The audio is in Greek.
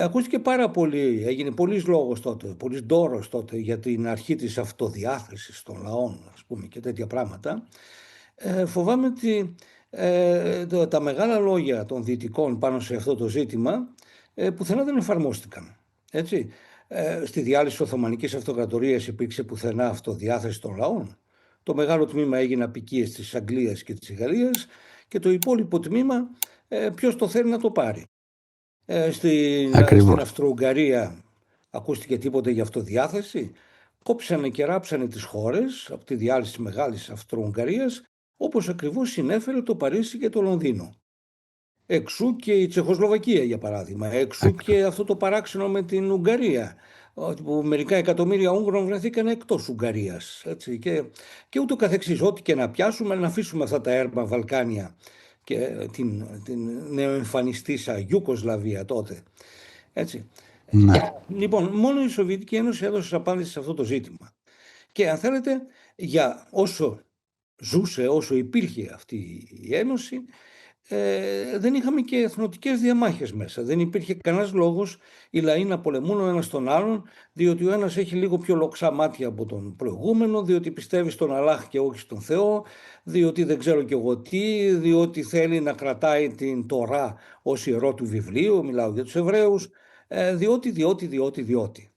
Ακούστηκε πάρα πολύ, έγινε πολλής λόγος τότε, πολλής ντόρος τότε για την αρχή της αυτοδιάθεσης των λαών, ας πούμε, και τέτοια πράγματα. Φοβάμαι ότι τα μεγάλα λόγια των δυτικών πάνω σε αυτό το ζήτημα πουθενά δεν εφαρμόστηκαν. Έτσι. Στη διάλυση της Οθωμανικής Αυτοκρατορίας υπήρξε πουθενά αυτοδιάθεση των λαών. Το μεγάλο τμήμα έγινε απικίες της Αγγλίας και της Γαλλίας και το υπόλοιπο τμήμα ποιος το θέλει να το πάρει. Στην Αυστρο-Ουγγαρία ακούστηκε τίποτε για αυτοδιάθεση. Κόψανε και ράψανε τις χώρες από τη διάλυση της Μεγάλης Αυστρο-Ουγγαρίας, όπως ακριβώς συνέφερε το Παρίσι και το Λονδίνο. Εξού και η Τσεχοσλοβακία, για παράδειγμα. Εξού και αυτό το παράξενο με την Ουγγαρία, που μερικά εκατομμύρια Ούγγρων βρεθήκαν εκτός Ουγγαρίας. Έτσι, και ούτω καθεξής. Ό,τι και να πιάσουμε, να αφήσουμε αυτά τα έρμα Βαλκάνια και την νεοεμφανιστήσα Ιουκοσλαβία τότε. Έτσι. Ναι. Λοιπόν, μόνο η Σοβιετική Ένωση έδωσε απάντηση σε αυτό το ζήτημα. Και αν θέλετε, για όσο ζούσε, όσο υπήρχε αυτή η Ένωση, δεν είχαμε και εθνοτικές διαμάχες μέσα. Δεν υπήρχε κανένας λόγος οι λαοί να πολεμούν ο ένας τον άλλον, διότι ο ένας έχει λίγο πιο λοξά μάτια από τον προηγούμενο, διότι πιστεύει στον Αλλάχ και όχι στον Θεό, διότι δεν ξέρω κι εγώ τι, διότι θέλει να κρατάει την Τορά ως ιερό του βιβλίου, μιλάω για τους Εβραίους, διότι.